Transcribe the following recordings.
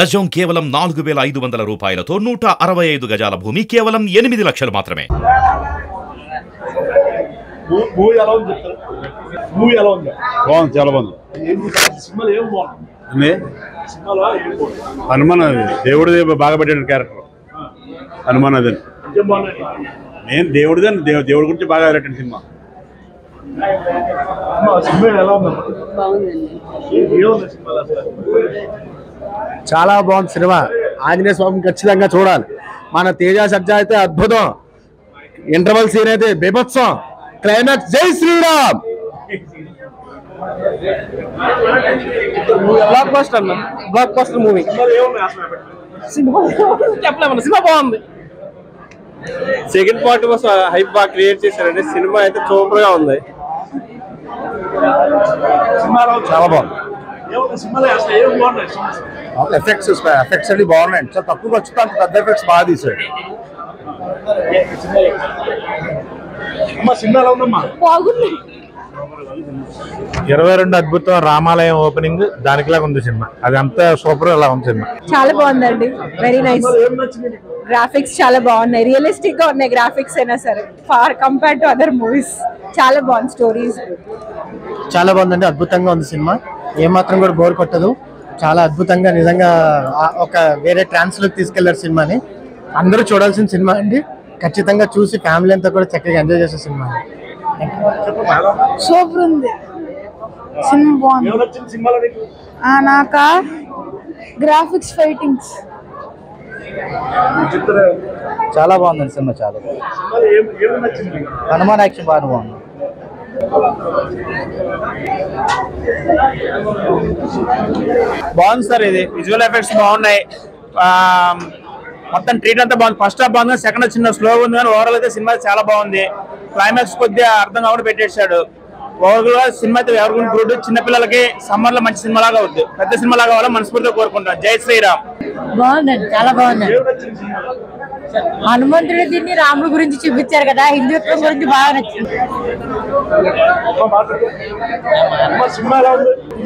గజం కేవలం 4500 రూపాయలతో 165 గజాల భూమి కేవలం 8 లక్షలు మాత్రమే. హనుమాన్ దేవుడి బాగా పెట్టిన క్యారెక్టర్ హనుమాన్ అదే నేను దేవుడి గురించి బాగా పెట్టిన సినిమా. చాలా బాగుంది సినిమా. ఆంజనేయ స్వామిని ఖచ్చితంగా చూడాలి. మన తేజ సజ్జా అయితే అద్భుతం, ఇంటర్వల్ సీన్ అయితే బీభత్సం, క్లైమాక్స్ జై శ్రీరామ్. Blockbuster movie. చెప్పలేమన్నా, సినిమా బాగుంది. సెకండ్ పార్ట్ కోసం హైప్ బాగా క్రియేట్ చేశారండి. సినిమా అయితే సూపర్ గా ఉంది, చాలా బాగుంది. ఎఫెక్ట్స్ అన్ని బాగున్నాయి. చాలా తక్కువ ఖర్చుతో అంత పెద్ద ఎఫెక్ట్స్ బాగా తీసాడు. 22 అద్భుతం, రామాలయం ఓపెనింగ్ దానికిలాగా ఉంది సినిమా. అది అంతా సూపర్ అలా ఉంది సినిమా. చాలా బాగుందండి, వెరీ నైస్. గ్రాఫిక్స్ చాలా బాగున్నాయి, రియలిస్టిక్ గా ఉన్నాయి గ్రాఫిక్స్ అయినా సరే far compare to other movies. చాలా బాగుంది, స్టోరీస్ చాలా బాగుందండి, అద్భుతంగా ఉంది సినిమా. ఏమాత్రం కూడా బోర్ కొట్టదు. చాలా అద్భుతంగా, నిజంగా ఒక వేరే ట్రాన్స్ లోకి తీసుకెళ్లారు సినిమాని. అందరూ చూడాల్సిన సినిమా అండి. ఖచ్చితంగా చూసి ఫ్యామిలీ అంతా కూడా చక్కగా ఎంజాయ్ చేసే సినిమా. సూపర్ ఉంది సినిమా, బాగుంది. నాకా గ్రాఫిక్స్, ఫైటింగ్స్ చాలా బాగుందండి సినిమా. చాలా హనుమాన్ యాక్షన్ బాగా బాగుంది. బాగుంది సార్. ఇది విజువల్ ఎఫెక్ట్స్ బాగున్నాయి, మొత్తం ట్రీట్ అంతా బాగుంది. ఫస్ట్ హాఫ్ బాగుంది, సెకండ్ హాఫ్ చిన్న స్లోగా ఉంది, కానీ ఓవరాల్ అయితే సినిమా చాలా బాగుంది. క్లైమాక్స్ కొద్దిగా అర్థం కాకుండా పెట్టేశాడు. ఓవరాల్ గా సినిమా అయితే ఎవరికి గుడ్. చిన్నపిల్లలకి సమ్మర్ లో మంచి సినిమా లాగా అవుద్ది, పెద్ద సినిమా లాగా అవ్వాలని మనస్ఫూర్తిగా కోరుకుంటాను. జై శ్రీరామ్. బాగుందండి, చాలా బాగుందండి. హనుమంతుడి దీన్ని రాముడి గురించి చూపించారు కదా, హిందుత్వం గురించి బాగా నచ్చింది.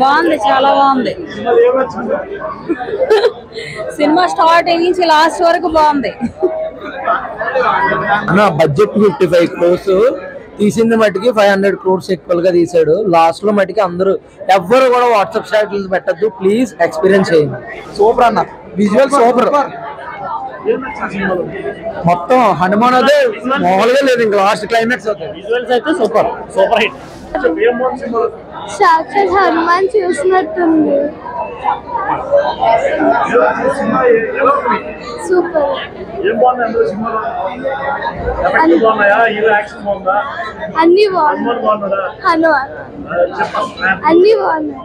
బాగుంది, చాలా బాగుంది సినిమా. స్టార్టింగ్ నుంచి లాస్ట్ వరకు బాగుంది. బడ్జెట్ 55 crores తీసింది మటుకి 500 crores ఈక్వల్ గా తీసాడు. లాస్ట్ లో మటుకి అందరూ ఎవ్వరు కూడా వాట్సాప్ స్టాటస్ పెట్టద్దు, ప్లీజ్ ఎక్స్పీరియన్స్ చేయండి. సూపర్ అన్న, విజువల్ సూపర్. మొత్తం హనుమాన్ అదే మామూలుగా లేదు, ఇంకా లాస్ట్ క్లైమాక్స్ అవుతుంది. విజువల్స్ అయితే సూపర్, సూపర్ హిట్. సాక్షాత్ హనుమాన్ చూసినట్టుంది. సూపర్. అన్ని బాగున్నాయి, అన్ని బాగున్నాయి.